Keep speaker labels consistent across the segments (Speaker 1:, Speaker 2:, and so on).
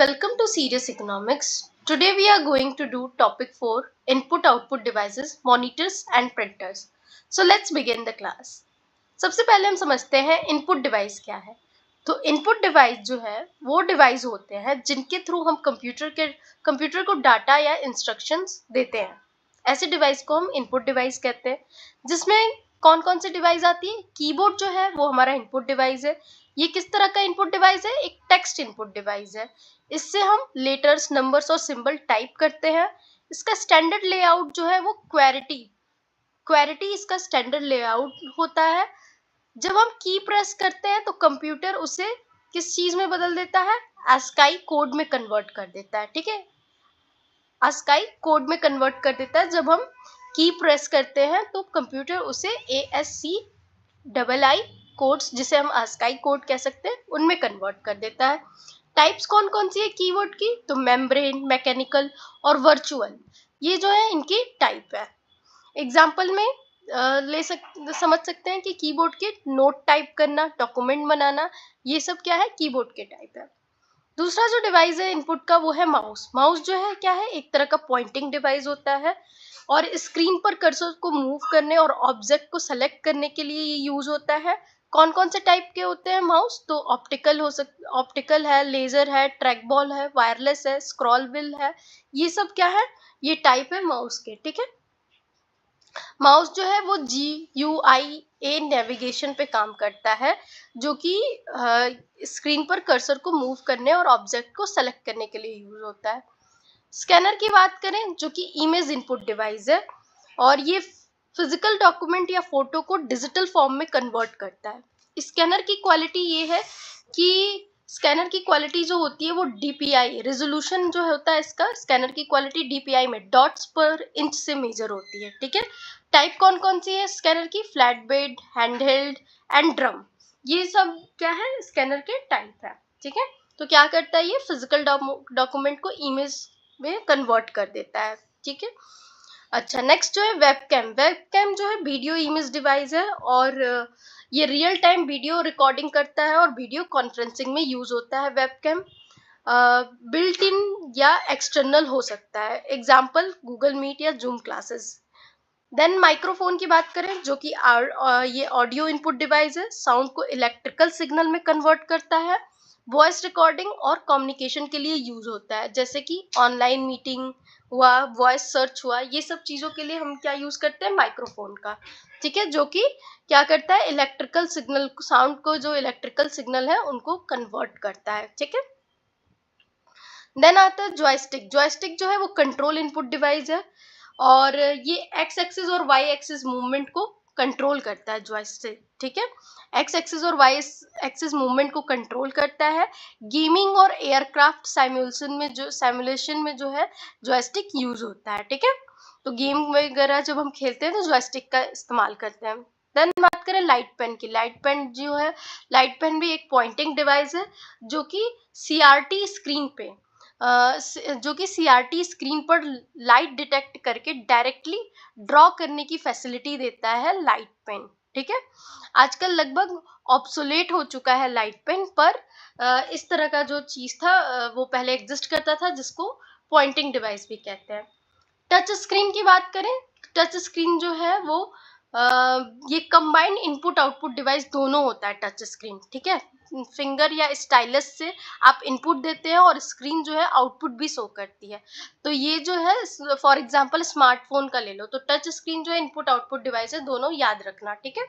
Speaker 1: Welcome to Serious Economics. Today we are going to do topic 4 Input Output Devices, Monitors and Printers. So let's begin the class. सबसे पहले हम समझते हैं input device क्या है. तो इनपुट डिवाइस जो है वो डिवाइस होते हैं जिनके थ्रू हम कंप्यूटर को डाटा या इंस्ट्रक्शंस देते हैं. ऐसे डिवाइस को हम इनपुट डिवाइस कहते हैं. जिसमें कौन कौन सी डिवाइस आती है. कीबोर्ड जो है वो हमारा इनपुट डिवाइस है. ये किस तरह का इनपुट डिवाइस है. एक टेक्स्ट इनपुट डिवाइस है. इससे हम लेटर्स, नंबर्स और सिंबल टाइप करते हैं. इसका स्टैंडर्ड लेआउट जो है वो क्वेरिटी इसका स्टैंडर्ड लेआउट होता है. जब हम की प्रेस करते हैं तो कंप्यूटर उसे किस चीज में बदल देता है. ASCII कोड में कन्वर्ट कर देता है. ठीक है, ASCII कोड में कन्वर्ट कर देता है. जब हम की प्रेस करते हैं तो कंप्यूटर उसे ASCII कोड्स, जिसे हम ASCII कोड कह सकते हैं, उनमें कन्वर्ट कर देता है. टाइप्स कौन कौन सी है कीबोर्ड की. तो मेम्ब्रेन, मैकेनिकल और वर्चुअल, ये जो है इनकी टाइप है. एग्जाम्पल में समझ सकते हैं कि कीबोर्ड के नोट टाइप करना, डॉक्यूमेंट बनाना, ये सब क्या है, कीबोर्ड के टाइप है. दूसरा जो डिवाइस है इनपुट का वो है माउस. माउस जो है क्या है, एक तरह का पॉइंटिंग डिवाइस होता है और स्क्रीन पर कर्सर को मूव करने और ऑब्जेक्ट को सेलेक्ट करने के लिए ये यूज होता है. कौन कौन से टाइप के होते हैं माउस. तो ऑप्टिकल है, लेजर है, ट्रैक बॉल है, वायरलेस है, स्क्रॉल व्हील है. ये सब क्या है, ये टाइप है माउस के. ठीक है, माउस जो है वो GUI नेविगेशन पे काम करता है, जो कि स्क्रीन पर कर्सर को मूव करने और ऑब्जेक्ट को सेलेक्ट करने के लिए यूज होता है. स्कैनर की बात करें जो कि इमेज इनपुट डिवाइस है और ये फिजिकल डॉक्यूमेंट या फोटो को डिजिटल फॉर्म में कन्वर्ट करता है. स्कैनर की क्वालिटी ये है कि स्कैनर की क्वालिटी जो होती है वो DPI रेजोल्यूशन जो होता है इसका, स्कैनर की क्वालिटी DPI में डॉट्स पर इंच से मेजर होती है. ठीक है, टाइप कौन कौन सी है स्कैनर की. Flat bed, handheld and drum, ये सब क्या है, स्कैनर के टाइप है. ठीक है, तो क्या करता है, ये फिजिकल डॉक्यूमेंट को इमेज में कन्वर्ट कर देता है. ठीक है, अच्छा नेक्स्ट जो है वेबकैम. वेबकैम जो है वीडियो इमेज डिवाइस है और ये रियल टाइम वीडियो रिकॉर्डिंग करता है और वीडियो कॉन्फ्रेंसिंग में यूज होता है. वेबकैम बिल्ट इन या एक्सटर्नल हो सकता है. एग्जाम्पल गूगल मीट या जूम क्लासेस. देन माइक्रोफोन की बात करें जो कि ये ऑडियो इनपुट डिवाइस है. साउंड को इलेक्ट्रिकल सिग्नल में कन्वर्ट करता है. वॉइस रिकॉर्डिंग और कम्युनिकेशन के लिए यूज होता है, जैसे कि ऑनलाइन मीटिंग हुआ, वॉइस सर्च हुआ, ये सब चीजों के लिए हम क्या यूज करते हैं, माइक्रोफोन का. ठीक है, जो कि क्या करता है, इलेक्ट्रिकल सिग्नल, साउंड को जो इलेक्ट्रिकल सिग्नल है उनको कन्वर्ट करता है. ठीक है, देन आता है जॉयस्टिक. जॉयस्टिक जो है वो कंट्रोल इनपुट डिवाइस है और ये एक्स एक्सिस और वाई एक्सिस मूवमेंट को कंट्रोल करता है जॉयस्टिक. ठीक है, एक्स एक्सिस और वाई एक्सिस मूवमेंट को कंट्रोल करता है. गेमिंग और एयरक्राफ्ट सिमुलेशन में जो है जॉयस्टिक यूज होता है. ठीक है, तो गेम वगैरह जब हम खेलते हैं तो जॉयस्टिक का इस्तेमाल करते हैं. देन बात करें लाइट पेन की. लाइट पेन जो है, लाइट पेन भी एक पॉइंटिंग डिवाइस है जो कि CRT स्क्रीन पे CRT स्क्रीन पर लाइट डिटेक्ट करके डायरेक्टली ड्रॉ करने की फैसिलिटी देता है लाइट पेन. ठीक है, आजकल लगभग ऑब्सोलेट हो चुका है लाइट पेन, पर इस तरह का जो चीज था वो पहले एग्जिस्ट करता था, जिसको पॉइंटिंग डिवाइस भी कहते हैं. टच स्क्रीन की बात करें, टच स्क्रीन जो है वो ये कंबाइंड इनपुट आउटपुट डिवाइस दोनों होता है टच स्क्रीन. ठीक है, फिंगर या स्टाइलस से आप इनपुट देते हैं और स्क्रीन जो है आउटपुट भी शो करती है. तो ये जो है फॉर एग्जांपल स्मार्टफोन का ले लो, तो टच स्क्रीन जो है इनपुट आउटपुट डिवाइस है, दोनों याद रखना. ठीक है,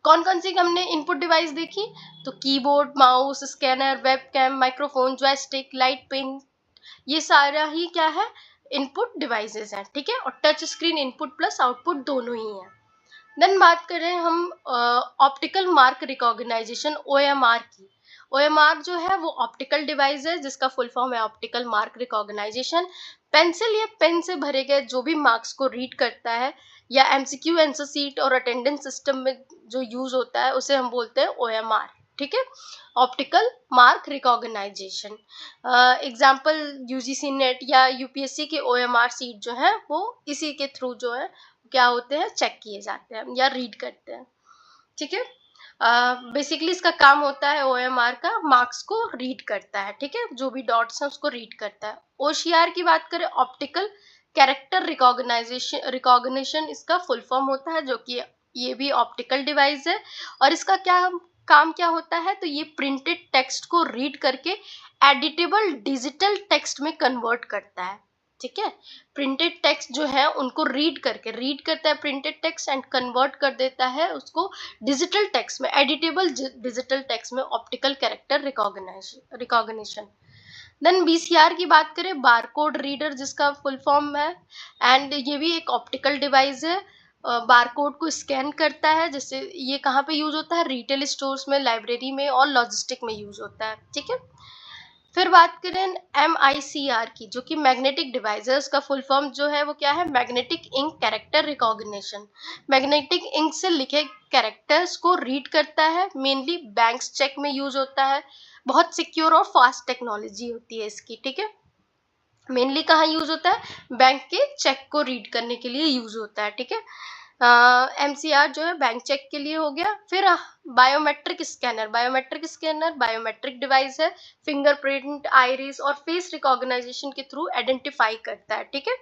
Speaker 1: कौन कौन सी हमने इनपुट डिवाइस देखी. तो keyboard, mouse, scanner, webcam, microphone, joystick, light pen, ये सारा ही क्या है, इनपुट डिवाइसेस हैं. ठीक है, और touch screen input plus output दोनों ही हैं. देन बात करें हम ऑप्टिकल मार्क रिकॉग्नाइजेशन OMR की. OMR जो है वो ऑप्टिकल डिवाइस है जिसका फुल फॉर्म है ऑप्टिकल मार्क रिकॉग्नाइजेशन. पेंसिल या पेन से भरे गए जो भी मार्क्स को रीड करता है या MCQ आंसर शीट और अटेंडेंस सिस्टम में जो यूज होता है उसे हम बोलते हैं OMR. ठीक है, optical mark recognition. Example UGC NET या UPSC के OMR सीट जो है वो इसी के थ्रू जो है क्या होते हैं, चेक किए जाते हैं या रीड करते हैं. ठीक है, बेसिकली इसका काम होता है OMR का मार्क्स को रीड करता है, ठीक है, जो भी डॉट्स हैं उसको रीड करता है। OCR की बात करें, ऑप्टिकल कैरेक्टर रिकॉग्निशन इसका फुल फॉर्म होता है, जो कि ये भी ऑप्टिकल डिवाइस है। और इसका काम क्या होता है, तो ये प्रिंटेड टेक्स्ट को रीड करके एडिटेबल डिजिटल टेक्स्ट में कन्वर्ट करता है, ठीक है। प्रिंटेड टेक्स्ट जो है उनको रीड करता है प्रिंटेड टेक्स्ट एंड कन्वर्ट कर देता है उसको डिजिटल टेक्स्ट में, एडिटेबल डिजिटल टेक्स्ट में, optical character recognition. Then BCR की बात करें, बारकोड रीडर जिसका फुल फॉर्म है, एंड ये भी एक ऑप्टिकल डिवाइस है, बारकोड को स्कैन करता है। जैसे ये कहाँ पे यूज होता है, रिटेल स्टोर्स में, लाइब्रेरी में और लॉजिस्टिक में यूज होता है, ठीक है। फिर बात करें MICR की, जो कि मैग्नेटिक डिवाइस है, उसका फुल फॉर्म जो है वो क्या है, magnetic ink character recognition. Magnetic ink से लिखे कैरेक्टर्स को रीड करता है, मेनली बैंक्स चेक में यूज होता है, बहुत सिक्योर और फास्ट टेक्नोलॉजी होती है इसकी, ठीक है। मेनली कहाँ यूज होता है, बैंक के चेक को रीड करने के लिए यूज होता है, ठीक है। MCR जो है बैंक चेक के लिए हो गया। फिर बायोमेट्रिक स्कैनर बायोमेट्रिक डिवाइस है, फिंगरप्रिंट, आइरिस और फेस रिकॉग्नाइजेशन के थ्रू आइडेंटिफाई करता है, ठीक है।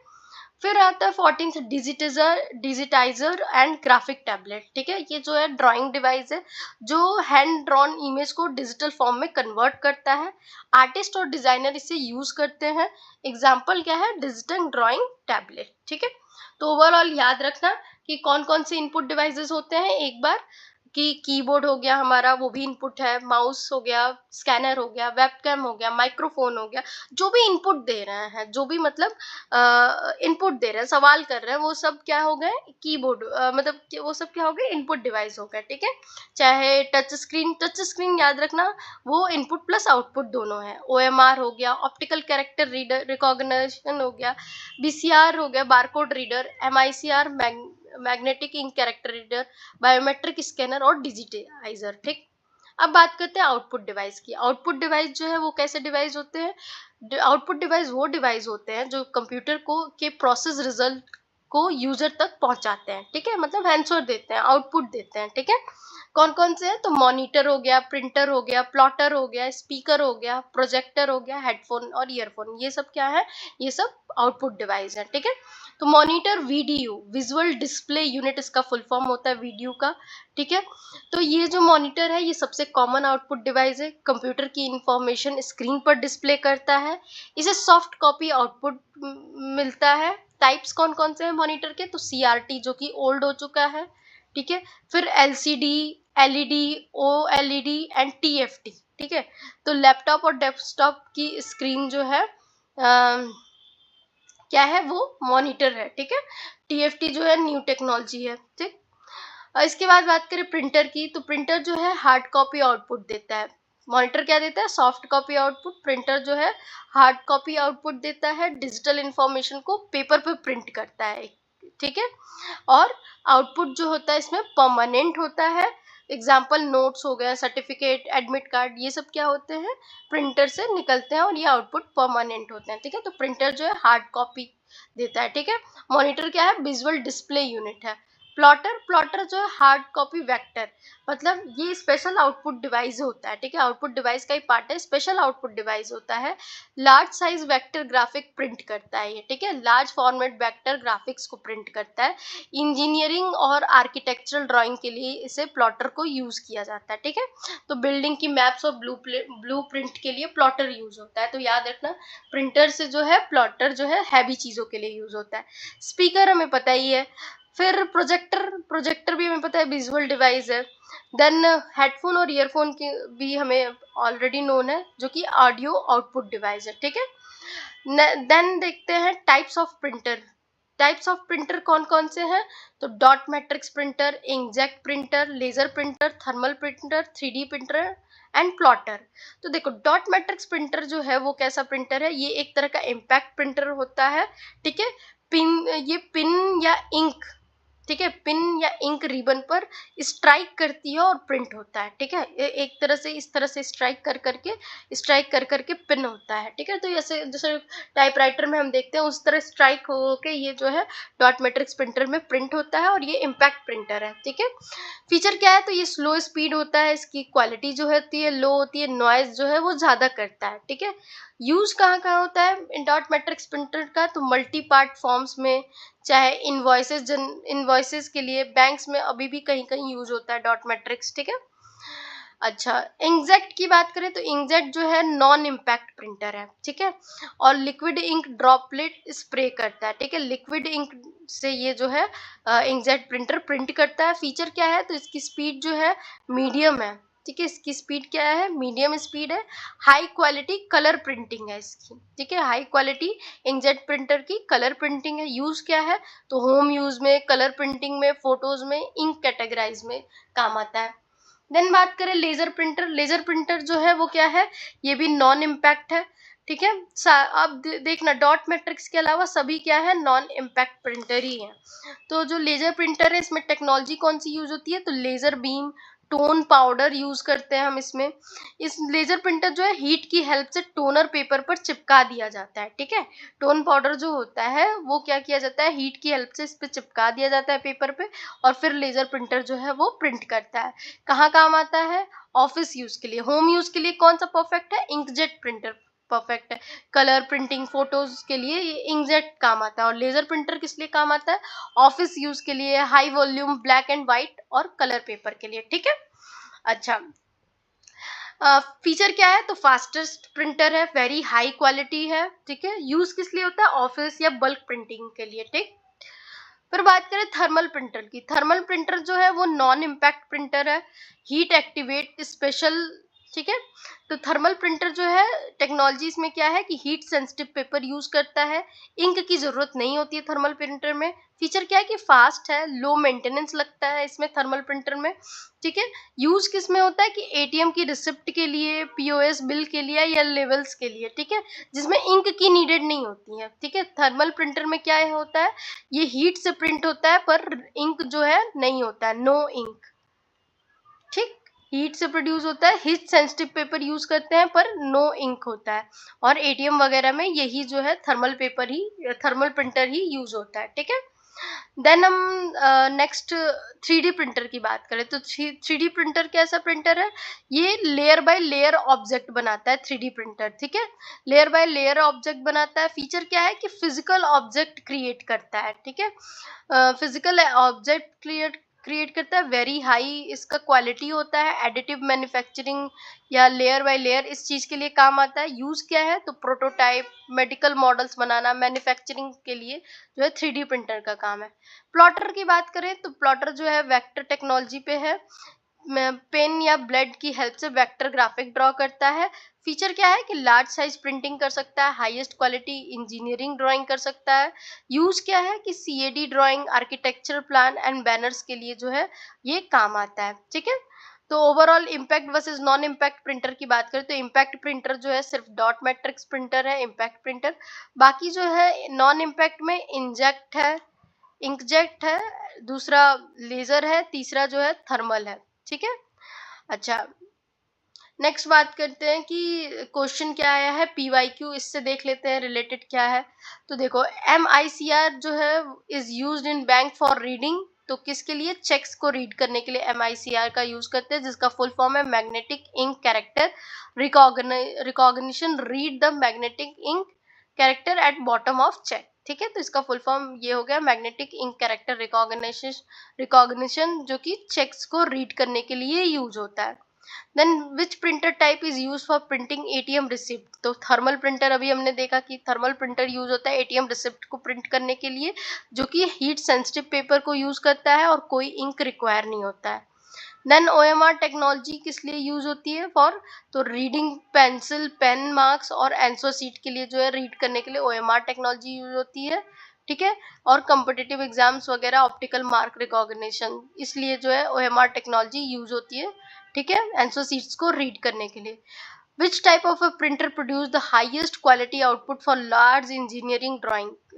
Speaker 1: फिर आता है 14th digitiser and graphic tablet, ठीक है। ये जो है ड्राइंग डिवाइस है, जो हैंड ड्रॉन इमेज को डिजिटल फॉर्म में कन्वर्ट करता है। आर्टिस्ट और डिजाइनर इसे यूज करते हैं। एग्जाम्पल क्या है, डिजिटल ड्राइंग टैबलेट, ठीक है। तो ओवरऑल याद रखना कि कौन कौन से इनपुट डिवाइसेस होते हैं, एक बार कि कीबोर्ड हो गया हमारा, वो भी इनपुट है, माउस हो गया, स्कैनर हो गया, वेबकैम हो गया, माइक्रोफोन हो गया, जो भी इनपुट दे रहे हैं, जो भी मतलब इनपुट दे रहे हैं, सवाल कर रहे हैं, वो सब क्या हो गए, कीबोर्ड मतलब वो सब क्या हो गए, इनपुट डिवाइस हो गया, ठीक है। चाहे टच स्क्रीन याद रखना, वो इनपुट प्लस आउटपुट दोनों है। OMR हो गया, ऑप्टिकल कैरेक्टर रीडर रिकॉग्निशन हो गया, BCR हो गया, barcode reader, MICR magnetic ink character reader, biometric scanner और डिजिटाइजर, ठीक। अब बात करते हैं आउटपुट डिवाइस की। आउटपुट डिवाइस जो है वो कैसे डिवाइस होते हैं, आउटपुट डिवाइस वो डिवाइस होते हैं जो कंप्यूटर को के प्रोसेस रिजल्ट को यूजर तक पहुंचाते हैं, ठीक है, मतलब आंसर देते हैं, आउटपुट देते हैं, ठीक है। कौन कौन से हैं, तो मॉनिटर हो गया, प्रिंटर हो गया, प्लॉटर हो गया, स्पीकर हो गया, प्रोजेक्टर हो गया, हेडफोन और ईयरफोन, ये सब क्या है, ये सब आउटपुट डिवाइस है, ठीक है। तो monitor VDU visual display unit इसका फुल फॉर्म होता है VDU का, ठीक है। तो ये जो मॉनिटर है ये सबसे कॉमन आउटपुट डिवाइस है, कंप्यूटर की इंफॉर्मेशन स्क्रीन पर डिस्प्ले करता है, इसे सॉफ्ट कॉपी आउटपुट मिलता है। टाइप्स कौन कौन से हैं मॉनिटर के, तो CRT जो कि ओल्ड हो चुका है, ठीक है। फिर LCD, LED, OLED and TFT, ठीक है। तो लैपटॉप और डेस्कटॉप की स्क्रीन जो है क्या है, वो मॉनिटर है, ठीक है। TFT जो है न्यू टेक्नोलॉजी है, ठीक। और इसके बाद बात करें प्रिंटर की, तो प्रिंटर जो है हार्ड कॉपी आउटपुट देता है, मॉनिटर क्या देता है, सॉफ्ट कॉपी आउटपुट, प्रिंटर जो है हार्ड कॉपी आउटपुट देता है, डिजिटल इंफॉर्मेशन को पेपर पे प्रिंट करता है, ठीक है। और आउटपुट जो होता है इसमें परमानेंट होता है, एग्जाम्पल नोट्स हो गया, सर्टिफिकेट, एडमिट कार्ड, ये सब क्या होते हैं, प्रिंटर से निकलते हैं और ये आउटपुट परमानेंट होते हैं, ठीक है। तो प्रिंटर जो है हार्ड कॉपी देता है, ठीक है। मॉनिटर क्या है, विजुअल डिस्प्ले यूनिट है। प्लॉटर जो है हार्ड कॉपी वेक्टर, मतलब ये स्पेशल आउटपुट डिवाइस होता है, ठीक है, आउटपुट डिवाइस का ही पार्ट है, स्पेशल आउटपुट डिवाइस होता है। Large size vector graphic print करता है ये, ठीक है, लार्ज फॉर्मेट वेक्टर ग्राफिक्स को प्रिंट करता है। इंजीनियरिंग और आर्किटेक्चरल ड्राइंग के लिए इसे प्लॉटर को यूज किया जाता है, ठीक है। तो बिल्डिंग की मैप्स और ब्लू प्रिंट के लिए प्लॉटर यूज होता है, तो याद रखना प्रिंटर से जो है प्लॉटर जो है हैवी चीजों के लिए यूज होता है। स्पीकर हमें पता ही है। फिर प्रोजेक्टर भी हमें पता है विजुअल डिवाइस है। देन हेडफोन और ईयरफोन की भी हमें ऑलरेडी नोन है, जो कि ऑडियो आउटपुट डिवाइस है, ठीक है। देन देखते हैं टाइप्स ऑफ प्रिंटर कौन कौन से हैं, तो dot matrix printer, inkjet printer, laser printer, thermal printer, 3D printer and plotter. तो देखो डॉट मैट्रिक्स प्रिंटर जो है वो कैसा प्रिंटर है, ये एक तरह का इम्पैक्ट प्रिंटर होता है, ठीक है। पिन या इंक, ठीक है, पिन या इंक रिबन पर स्ट्राइक करती है और प्रिंट होता है। ठीक है, एक तरह से इस तरह से स्ट्राइक कर करके पिन होता है। ठीक है, तो जैसे जैसे टाइपराइटर में हम देखते हैं उस तरह स्ट्राइक हो के ये जो है डॉट मैट्रिक्स प्रिंटर में प्रिंट होता है, और ये इम्पैक्ट प्रिंटर है। ठीक है, फीचर क्या है, तो ये स्लो स्पीड होता है, इसकी क्वालिटी जो होती है लो होती है, नॉइज जो है वो ज्यादा करता है। ठीक है, यूज कहाँ कहाँ होता है डॉट मैट्रिक्स प्रिंटर का, तो मल्टी पार्ट फॉर्म्स में, चाहे इनवॉइसेस के लिए, बैंक्स में अभी भी कहीं कहीं यूज होता है डॉट मैट्रिक्स। ठीक है, अच्छा, इंकजेट की बात करें तो इंकजेट जो है नॉन इम्पैक्ट प्रिंटर है। ठीक है, और लिक्विड इंक ड्रॉपलेट स्प्रे करता है। ठीक है, लिक्विड इंक से ये जो है इंकजेट प्रिंटर प्रिंट करता है। फीचर क्या है, तो इसकी स्पीड जो है मीडियम है। ठीक है, इसकी स्पीड क्या है, मीडियम स्पीड है। हाई क्वालिटी कलर प्रिंटिंग है इसकी। ठीक है, हाई क्वालिटी इंकजेट प्रिंटर की कलर प्रिंटिंग है। यूज क्या है, तो होम यूज में, कलर प्रिंटिंग में, फोटोज में, इंक कैटेगराइज में काम आता है। देन बात करें लेजर प्रिंटर। लेजर प्रिंटर जो है वो क्या है, ये भी नॉन इम्पैक्ट है। ठीक है, अब देखना डॉट मैट्रिक्स के अलावा सभी क्या है, नॉन इम्पैक्ट प्रिंटर ही है। तो जो लेजर प्रिंटर है इसमें टेक्नोलॉजी कौन सी यूज होती है, तो laser beam, tone powder use करते हैं हम इसमें। इस लेजर प्रिंटर जो है हीट की हेल्प से टोनर पेपर पर चिपका दिया जाता है। ठीक है, टोन पाउडर जो होता है वो क्या किया जाता है, हीट की हेल्प से इस पे चिपका दिया जाता है पेपर पे, और फिर लेजर प्रिंटर जो है वो प्रिंट करता है। कहाँ काम आता है, ऑफिस यूज के लिए। होम यूज के लिए कौन सा परफेक्ट है, इंकजेट प्रिंटर परफेक्ट है। कलर प्रिंटिंग फोटोज के लिए ये इंकजेट काम आता है, और लेजर प्रिंटर किस लिए काम आता है, ऑफिस यूज के लिए, high volume black and white और कलर पेपर के लिए। ठीक है, अच्छा, फीचर क्या है, तो फास्टेस्ट प्रिंटर है, वेरी हाई क्वालिटी है। ठीक है, यूज किस लिए होता है, ऑफिस या बल्क प्रिंटिंग के लिए। ठीक, फिर बात करें थर्मल प्रिंटर की। थर्मल प्रिंटर जो है वो नॉन इम्पैक्ट प्रिंटर है, हीट एक्टिवेट स्पेशल। ठीक है, तो थर्मल प्रिंटर जो है टेक्नोलॉजी इसमें क्या है कि हीट सेंसिटिव पेपर यूज करता है, इंक की जरूरत नहीं होती है थर्मल प्रिंटर में। फीचर क्या है कि फास्ट है, लो मेंटेनेंस लगता है इसमें थर्मल प्रिंटर में। ठीक है, यूज किस में होता है कि एटीएम की रिसिप्ट के लिए, पीओएस बिल के लिए या लेवल्स के लिए। ठीक है, जिसमें इंक की नीडेड नहीं होती है। ठीक है, थर्मल प्रिंटर में क्या होता है, ये हीट से प्रिंट होता है पर इंक जो है नहीं होता है, नो इंक। ठीक, हीट से प्रोड्यूस होता है, हीट सेंसिटिव पेपर यूज करते हैं पर नो इंक होता है, और एटीएम वगैरह में यही जो है थर्मल पेपर ही, थर्मल प्रिंटर ही यूज होता है। ठीक है, देन हम नेक्स्ट 3D प्रिंटर की बात करें तो 3D प्रिंटर कैसा प्रिंटर है, ये लेयर बाय लेयर ऑब्जेक्ट बनाता है 3D प्रिंटर। ठीक है, लेयर बाय लेयर ऑब्जेक्ट बनाता है। फीचर क्या है कि फिजिकल ऑब्जेक्ट क्रिएट करता है। ठीक है, फिजिकल ऑब्जेक्ट क्रिएट करता है, वेरी हाई इसका क्वालिटी होता है, एडिटिव मैन्युफैक्चरिंग या लेयर बाय लेयर इस चीज के लिए काम आता है। यूज क्या है, तो प्रोटोटाइप, मेडिकल मॉडल्स बनाना, मैन्युफैक्चरिंग के लिए जो है 3D प्रिंटर का काम है। प्लॉटर की बात करें तो प्लॉटर जो है वेक्टर टेक्नोलॉजी पे है, पेन या ब्लेड की हेल्प से वेक्टर ग्राफिक ड्रॉ करता है। फीचर क्या है कि लार्ज साइज प्रिंटिंग कर सकता है, हाईएस्ट क्वालिटी इंजीनियरिंग ड्राइंग कर सकता है। यूज क्या है कि CAD drawing, architecture plan and banners के लिए जो है ये काम आता है। ठीक है, तो overall impact versus non impact printer की बात करें तो इम्पैक्ट प्रिंटर जो है सिर्फ डॉट मैट्रिक्स प्रिंटर है, इम्पैक्ट प्रिंटर। बाकी जो है नॉन इम्पैक्ट में इंजेक्ट है, इंकजेट है, दूसरा लेजर है, तीसरा जो है थर्मल है। ठीक है, अच्छा, नेक्स्ट बात करते हैं कि क्वेश्चन क्या आया है पीवाईक्यू, इससे देख लेते हैं रिलेटेड क्या है। तो देखो MICR जो है is used in bank for reading, तो किसके लिए, चेक्स को रीड करने के लिए MICR का यूज करते हैं, जिसका फुल फॉर्म है magnetic ink character recognition, read the magnetic ink character at bottom of cheque. ठीक है, तो इसका फुल फॉर्म ये हो गया मैग्नेटिक इंक कैरेक्टर रिकॉग्निशन, जो कि चेक्स को रीड करने के लिए यूज होता है। Then which printer type is use for printing ATM receipt, तो थर्मल प्रिंटर अभी हमने देखा कि थर्मल प्रिंटर यूज होता है एटीएम रिसिप्ट को प्रिंट करने के लिए, जो कि हीट सेंसिटिव पेपर को यूज करता है और कोई इंक रिक्वायर नहीं होता है। देन OMR टेक्नोलॉजी किस लिए यूज होती है, फॉर तो रीडिंग पेंसिल, पेन मार्क्स और एंसो सीट के लिए जो है रीड करने के लिए OMR टेक्नोलॉजी यूज होती है। ठीक है, और कॉम्पिटिटिव एग्जाम्स वगैरह ऑप्टिकल मार्क रिकॉग्निशन, इसलिए जो है OMR टेक्नोलॉजी यूज होती है। ठीक है, एंसो सीट्स को रीड करने के लिए। Which type of a printer produce the highest quality output for large engineering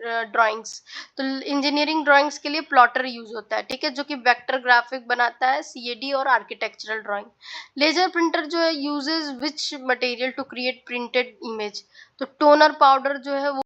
Speaker 1: drawings, तो इंजीनियरिंग ड्राइंग्स के लिए प्लॉटर यूज होता है, ठीक है, जो कि वेक्टर ग्राफिक बनाता है, सीएडी और आर्किटेक्चरल ड्राइंग। लेजर प्रिंटर जो है uses which material to create printed image, तो टोनर पाउडर जो है वो